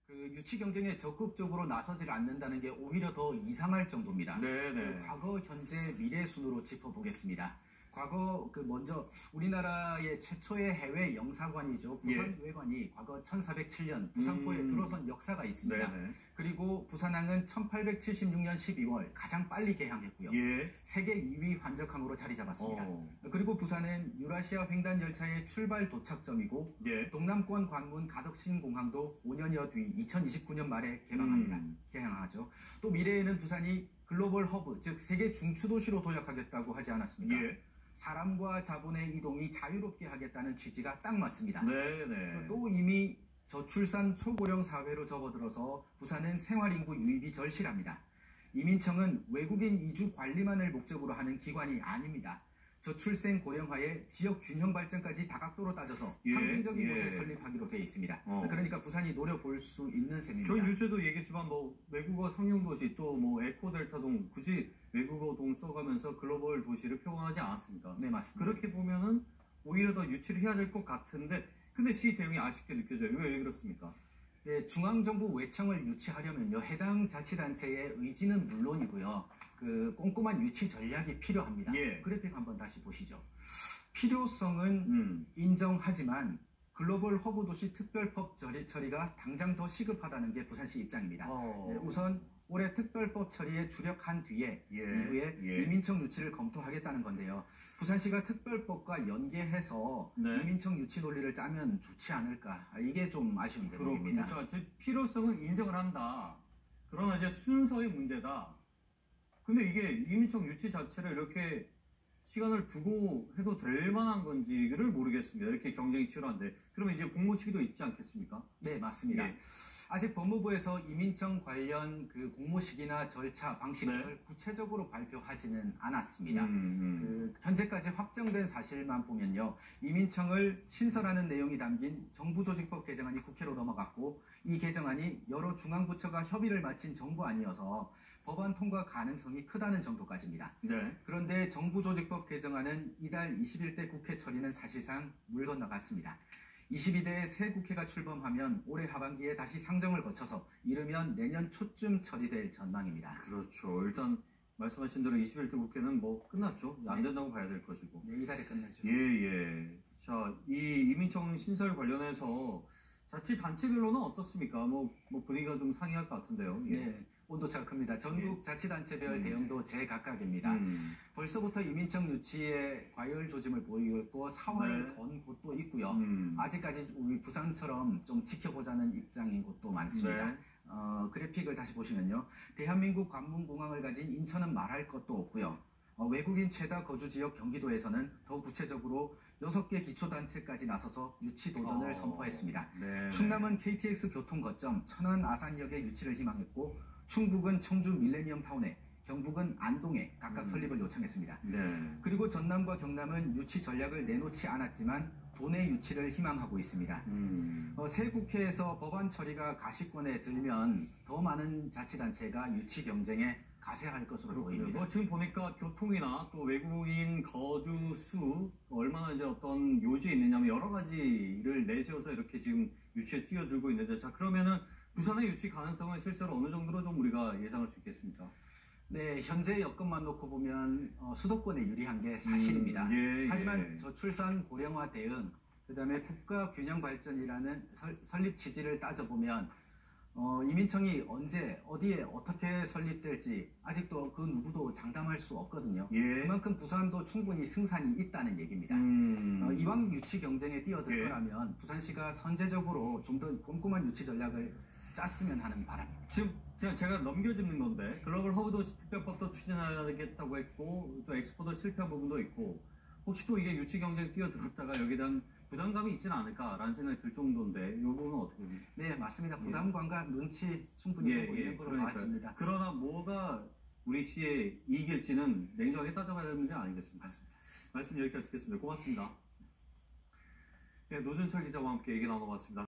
그 유치 경쟁에 적극적으로 나서질 않는다는 게 오히려 더 이상할 정도입니다. 네네. 과거, 현재, 미래 순으로 짚어보겠습니다. 과거 먼저 우리나라의 최초의 해외 영사관이죠. 부산외관이 과거 1407년 부산포에 들어선 역사가 있습니다. 네네. 그리고 부산항은 1876년 12월 가장 빨리 개항했고요. 세계 2위 환적항으로 자리 잡았습니다. 그리고 부산은 유라시아 횡단 열차의 출발 도착점이고 동남권 관문 가덕신 공항도 5년여 뒤 2029년 말에 개항하죠. 또 미래에는 부산이 글로벌 허브, 즉 세계 중추도시로 도약하겠다고 하지 않았습니까? 사람과 자본의 이동이 자유롭게 하겠다는 취지가 딱 맞습니다. 또 이미 저출산 초고령 사회로 접어들어서 부산은 생활인구 유입이 절실합니다. 이민청은 외국인 이주 관리만을 목적으로 하는 기관이 아닙니다. 저출생 고령화에 지역 균형 발전까지 다각도로 따져서 상징적인 곳에 설립하기로 되어 있습니다. 그러니까 부산이 노려볼 수 있는 셈입니다. 저희 뉴스에도 얘기했지만 외국어 상용도시 또 에코델타동 굳이 외국어동 써가면서 글로벌 도시를 표방하지 않았습니다. 네, 맞습니다. 그렇게 보면은 오히려 더 유치를 해야 될 것 같은데 근데 시 대응이 아쉽게 느껴져요. 왜 그렇습니까? 네, 중앙정부 외청을 유치하려면요, 해당 자치단체의 의지는 물론이고요, 꼼꼼한 유치 전략이 필요합니다. 그래픽 한번 다시 보시죠. 필요성은 인정하지만 글로벌 허브 도시 특별법 처리가 당장 더 시급하다는 게 부산시 입장입니다. 네, 우선 올해 특별법 처리에 주력한 뒤에 이후에 이민청 유치를 검토하겠다는 건데요. 부산시가 특별법과 연계해서 이민청 유치 논리를 짜면 좋지 않을까. 이게 좀 아쉬운 대목입니다. 그렇죠. 필요성은 인정을 한다. 그러나 이제 순서의 문제다. 근데 이게 이민청 유치 자체를 이렇게 시간을 두고 해도 될 만한 건지를 모르겠습니다. 이렇게 경쟁이 치열한데. 그러면 이제 공모 시기도 있지 않겠습니까? 네, 맞습니다. 아직 법무부에서 이민청 관련 공모 시기나 절차, 방식을 구체적으로 발표하지는 않았습니다. 현재까지 확정된 사실만 보면요, 이민청을 신설하는 내용이 담긴 정부조직법 개정안이 국회로 넘어갔고, 이 개정안이 여러 중앙부처가 협의를 마친 정부안이어서 법안 통과 가능성이 크다는 정도까지입니다. 그런데 정부조직법 개정안은 이달 20일 국회 처리는 사실상 물 건너갔습니다. 22대의 새 국회가 출범하면 올해 하반기에 다시 상정을 거쳐서 이르면 내년 초쯤 처리될 전망입니다. 그렇죠. 일단 말씀하신 대로 21대 국회는 끝났죠. 안 된다고 봐야 될 것이고. 네, 이달에 끝나죠. 자, 이 이민청 신설 관련해서 자치단체별로는 어떻습니까? 분위기가 좀 상이할 것 같은데요. 네, 온도차가 큽니다. 전국 자치단체별 대응도 제각각입니다. 벌써부터 이민청 유치에 과열 조짐을 보이고 있고 사활을 건 곳도 있고요. 아직까지 우리 부산처럼 좀 지켜보자는 입장인 곳도 많습니다. 그래픽을 다시 보시면요, 대한민국 관문공항을 가진 인천은 말할 것도 없고요. 외국인 최다 거주지역 경기도에서는 더 구체적으로 6개 기초단체까지 나서서 유치 도전을 선포했습니다. 충남은 KTX 교통거점 천안 아산역의 유치를 희망했고, 충북은 청주 밀레니엄타운에, 경북은 안동에 각각 설립을 요청했습니다. 그리고 전남과 경남은 유치 전략을 내놓지 않았지만 도내 유치를 희망하고 있습니다. 새 국회에서 법안 처리가 가시권에 들면 더 많은 자치단체가 유치 경쟁에 가세할 것으로 보입니다. 지금 보니까 교통이나 또 외국인 거주 수 얼마나 이제 어떤 요지에 있느냐면 여러 가지를 내세워서 이렇게 지금 유치에 뛰어들고 있는데, 자, 그러면은 부산의 유치 가능성은 실제로 어느 정도로 좀 우리가 예상할 수 있겠습니까? 네, 현재 여건만 놓고 보면 수도권에 유리한 게 사실입니다. 하지만 저출산 고령화 대응, 그 다음에 국가 균형 발전이라는 설립 취지를 따져보면 이민청이 언제 어디에 어떻게 설립될지 아직도 그 누구도 장담할 수 없거든요. 그만큼 부산도 충분히 승산이 있다는 얘기입니다. 이왕 유치 경쟁에 뛰어들 거라면 부산시가 선제적으로 좀 더 꼼꼼한 유치 전략을 짰으면 하는 바람입니다. 지금 그냥 제가 넘겨짚는 건데, 글로벌 허브도시 특별법도 추진하겠다고 했고, 또 엑스포도 실패한 부분도 있고, 혹시 또 이게 유치 경쟁에 뛰어들었다가 여기에 대한 부담감이 있지는 않을까라는 생각이 들 정도인데, 이 부분은 어떻게 보십니까? 네, 맞습니다. 부담감과 눈치 충분히 보고 있는 걸로 봐집니다. 그러나 뭐가 우리 시에 이길지는 냉정하게 따져봐야 되는 문제 아니겠습니까? 맞습니다. 말씀 여기까지 듣겠습니다. 고맙습니다. 노준철 기자와 함께 얘기 나눠봤습니다.